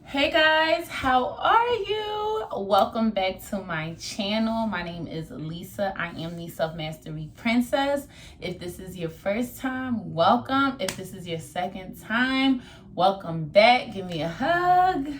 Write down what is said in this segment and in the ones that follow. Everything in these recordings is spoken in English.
Hey guys, how are you? Welcome back to my channel. My name is Lisa. I am the Self Mastery Princess. If this is your first time, welcome. If this is your second time, welcome back. Give me a hug.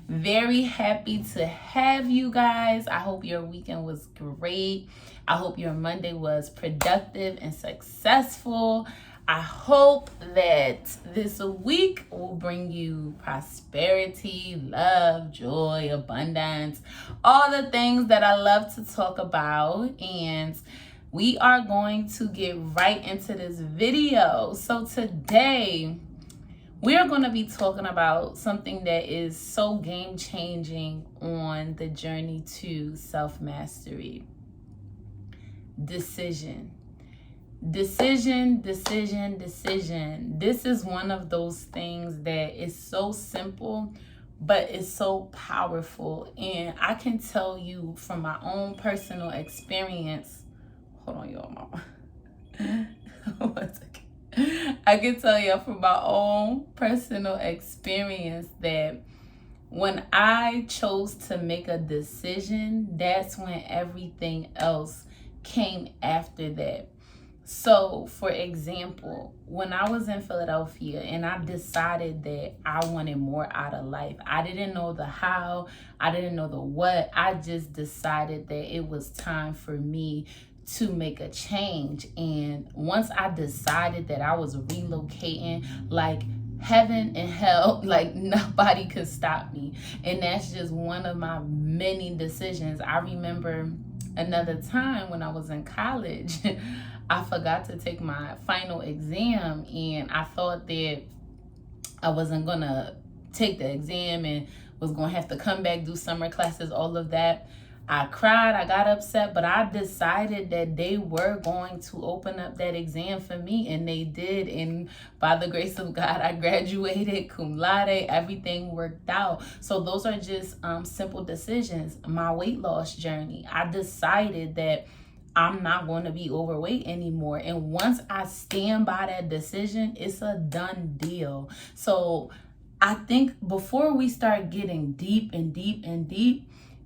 Very happy to have you guys. I hope your weekend was great. I hope your Monday was productive and successful. I hope that this week will bring you prosperity, love, joy, abundance, all the things that I love to talk about. And we are going to get right into this video. So today, we're going to be talking about something that is so game changing on the journey to self mastery. Decision. Decision. This is one of those things that is so simple, but it's so powerful. And I can tell you from my own personal experience. Hold on, y'all, mama. 1 second. I can tell you from my own personal experience that when I chose to make a decision, that's when everything else came after that. So, for example, when I was in Philadelphia and I decided that I wanted more out of life, I didn't know the how, I didn't know the what. I just decided that it was time for me to make a change. And once I decided that I was relocating, like heaven and hell, like nobody could stop me. And that's just one of my many decisions. I remember another time when I was in college, I forgot to take my final exam, and I thought that I wasn't gonna take the exam and was gonna have to come back, do summer classes, all of that. I cried, I got upset, but I decided that they were going to open up that exam for me, and they did. And by the grace of God, I graduated cum laude. Everything worked out. So those are just simple decisions. My weight loss journey, I decided that I'm not going to be overweight anymore. And once I stand by that decision, it's a done deal. So I think before we start getting deep,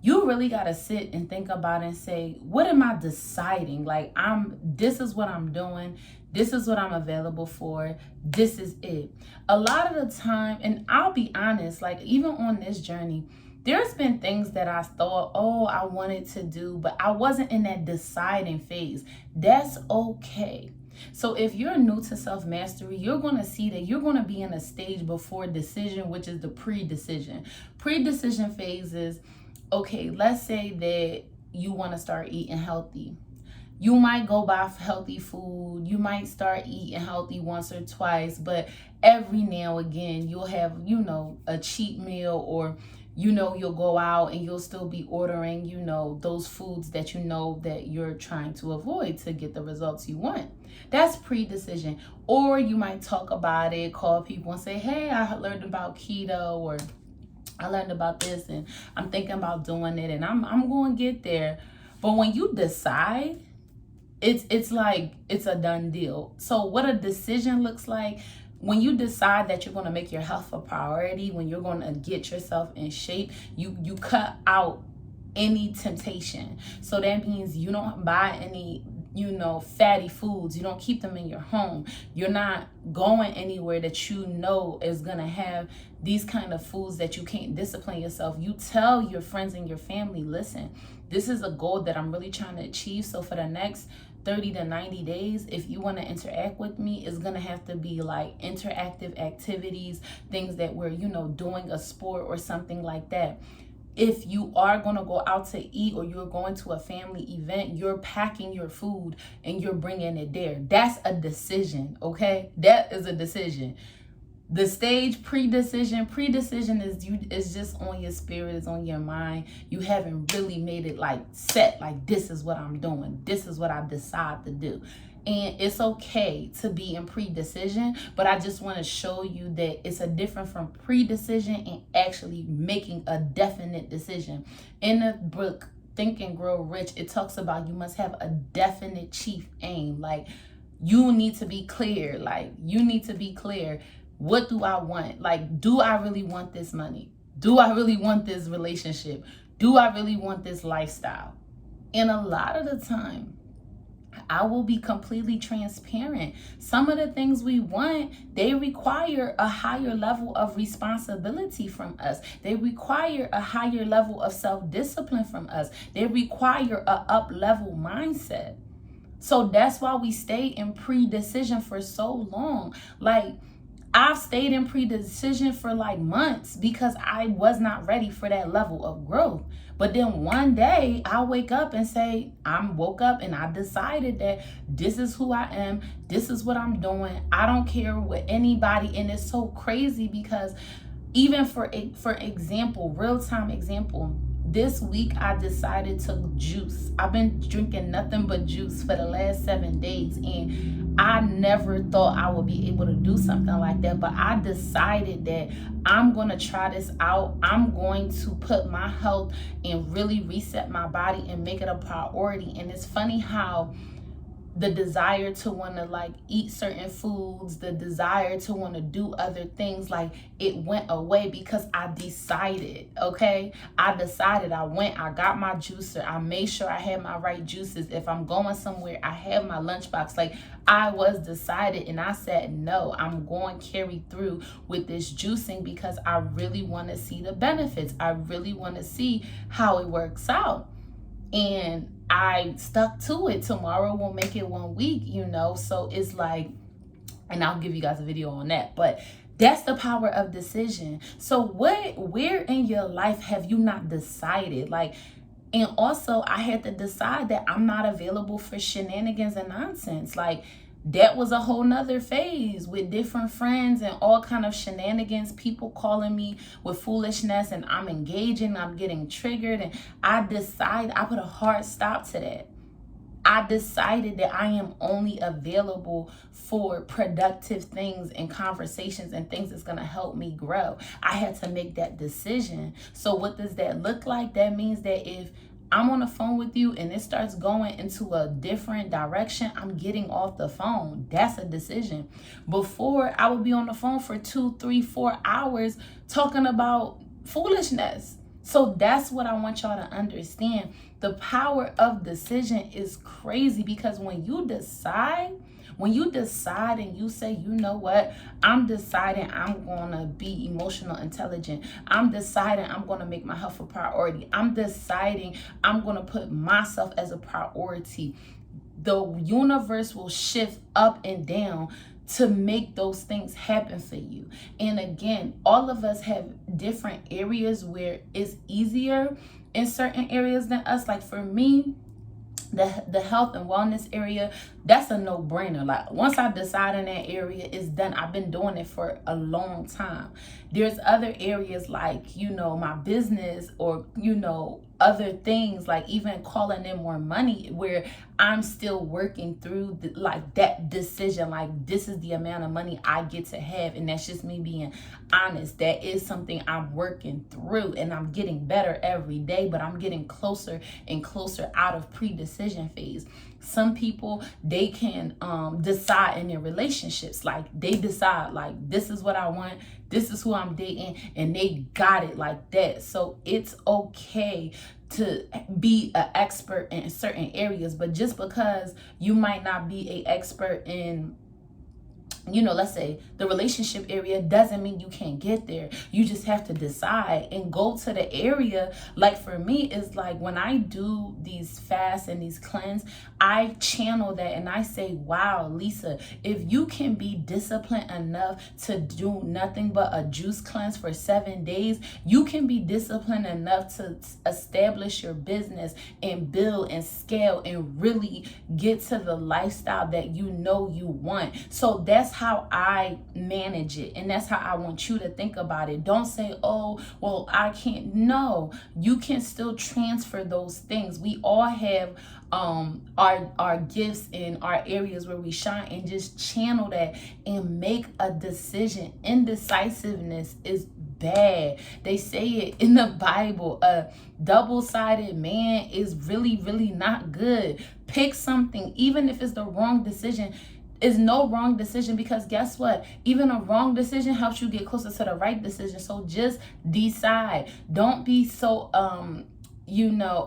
you really got to sit and think about it and say, what am I deciding? Like, this is what I'm doing. This is what I'm available for. This is it. A lot of the time, and I'll be honest, like even on this journey, there's been things that I thought, I wanted to do, but I wasn't in that deciding phase. That's okay. So if you're new to self-mastery, you're going to see that you're going to be in a stage before decision, which is the pre-decision. Pre-decision phase is, okay, let's say that you want to start eating healthy. You might go buy healthy food. You might start eating healthy once or twice, but every now and again, you'll have, a cheat meal, or you'll go out and you'll still be ordering, those foods that that you're trying to avoid to get the results you want. That's pre-decision. Or you might talk about it, call people and say, hey, I learned about keto, or I learned about this and I'm thinking about doing it, and I'm going to get there. But when you decide, it's like it's a done deal. So what a decision looks like, when you decide that you're going to make your health a priority, when you're going to get yourself in shape, you cut out any temptation. So that means you don't buy any fatty foods. You don't keep them in your home. You're not going anywhere that is going to have these kind of foods that you can't discipline yourself. You tell your friends and your family, listen, this is a goal that I'm really trying to achieve. So for the next 30 to 90 days, if you want to interact with me, it's going to have to be like interactive activities, things that we're, doing a sport or something like that. If you are going to go out to eat, or you're going to a family event, you're packing your food and you're bringing it there. That's a decision, okay? That is a decision. The stage pre-decision is just on your spirit, is on your mind. You haven't really made it like set, like this is what I'm doing. This is what I decide to do. And it's okay to be in pre-decision, but I just want to show you that it's a different from pre-decision and actually making a definite decision. In the book, Think and Grow Rich, it talks about you must have a definite chief aim. Like, you need to be clear. What do I want? Like, do I really want this money? Do I really want this relationship? Do I really want this lifestyle? And a lot of the time, I will be completely transparent. Some of the things we want, they require a higher level of responsibility from us. They require a higher level of self-discipline from us. They require a up-level mindset. So that's why we stay in pre-decision for so long. Like, I've stayed in pre-decision for like months because I was not ready for that level of growth. But then one day I wake up and say, woke up and I decided that this is who I am. This is what I'm doing. I don't care what anybody. And it's so crazy because even for example, real-time example, this week I decided to juice. I've been drinking nothing but juice for the last 7 days, and I never thought I would be able to do something like that. But I decided that I'm going to try this out. I'm going to put my health and really reset my body and make it a priority. And it's funny how the desire to want to like eat certain foods, the desire to want to do other things, like it went away because I decided, okay? I decided, I got my juicer. I made sure I had my right juices. If I'm going somewhere, I have my lunchbox. Like I was decided and I said, no, I'm going to carry through with this juicing because I really want to see the benefits. I really want to see how it works out. And I stuck to it. Tomorrow will make it 1 week, so it's like, and I'll give you guys a video on that, but that's the power of decision. So where in your life have you not decided? Like, and also I had to decide that I'm not available for shenanigans and nonsense. Like, that was a whole nother phase with different friends and all kind of shenanigans, people calling me with foolishness, and I'm engaging, I'm getting triggered, and I put a hard stop to that. I decided that I am only available for productive things and conversations and things that's going to help me grow. I had to make that decision. So what does that look like? That means that if I'm on the phone with you and it starts going into a different direction, I'm getting off the phone. That's a decision. Before, I would be on the phone for 2, 3, 4 hours talking about foolishness. So that's what I want y'all to understand. The power of decision is crazy because when you decide and you say, you know what, I'm deciding I'm going to be emotional intelligent. I'm deciding I'm going to make my health a priority. I'm deciding I'm going to put myself as a priority. The universe will shift up and down to make those things happen for you. And again, all of us have different areas where it's easier in certain areas than us. Like for me, the health and wellness area, that's a no-brainer. Like once I decide in that area, it's done. I've been doing it for a long time. There's other areas like, my business or, other things, like even calling in more money, where I'm still working through that decision. Like, this is the amount of money I get to have, and that's just me being honest. That is something I'm working through, and I'm getting better every day, but I'm getting closer and closer out of pre-decision phase. Some people, they can decide in their relationships. Like they decide, like, this is what I want, this is who I'm dating, and they got it like that. So it's okay to be an expert in certain areas, but just because you might not be an expert in, let's say the relationship area, doesn't mean you can't get there. You just have to decide and go to the area. Like for me, it's like when I do these fasts and these cleanse, I channel that and I say, wow, Lisa, if you can be disciplined enough to do nothing but a juice cleanse for 7 days, you can be disciplined enough to establish your business and build and scale and really get to the lifestyle that you want. So that's how I manage it, and that's how I want you to think about it. Don't say, oh, well, I can't. No, you can still transfer those things. We all have our gifts in our areas where we shine, and just channel that and make a decision. Indecisiveness is bad. They say it in the Bible. A double-sided man is really, really not good. Pick something, even if it's the wrong decision. is no wrong decision, because guess what? Even a wrong decision helps you get closer to the right decision. So just decide. Don't be so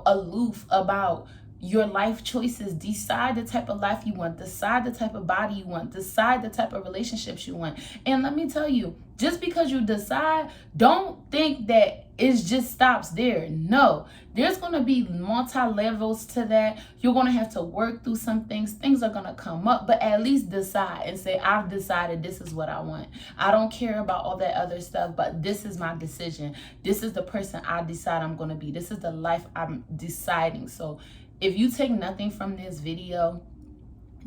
aloof about your life choices. Decide the type of life you want. Decide the type of body you want. Decide the type of relationships you want. And let me tell you, just because you decide, don't think that it just stops there. No, there's going to be multi-levels to that. You're going to have to work through some things. Things are going to come up, but at least decide and say, I've decided this is what I want. I don't care about all that other stuff, but this is my decision. This is the person I decide I'm going to be. This is the life I'm deciding. So if you take nothing from this video,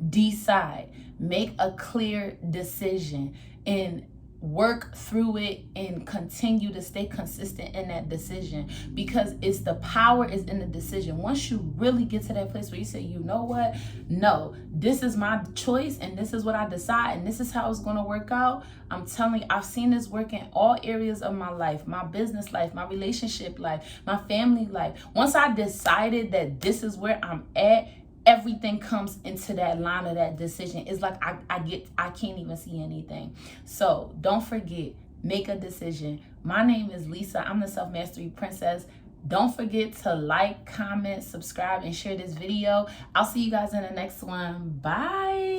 decide, make a clear decision, and work through it and continue to stay consistent in that decision, because it's the power is in the decision. Once you really get to that place where you say, you know what, no, this is my choice and this is what I decide and this is how it's going to work out. I'm telling you, I've seen this work in all areas of my life, my business life, my relationship life, my family life. Once I decided that this is where I'm at, everything comes into that line of that decision. It's like I can't even see anything. So don't forget, make a decision. My name is Lisa. I'm the Self-Mastery Princess. Don't forget to like, comment, subscribe, and share this video. I'll see you guys in the next one. Bye.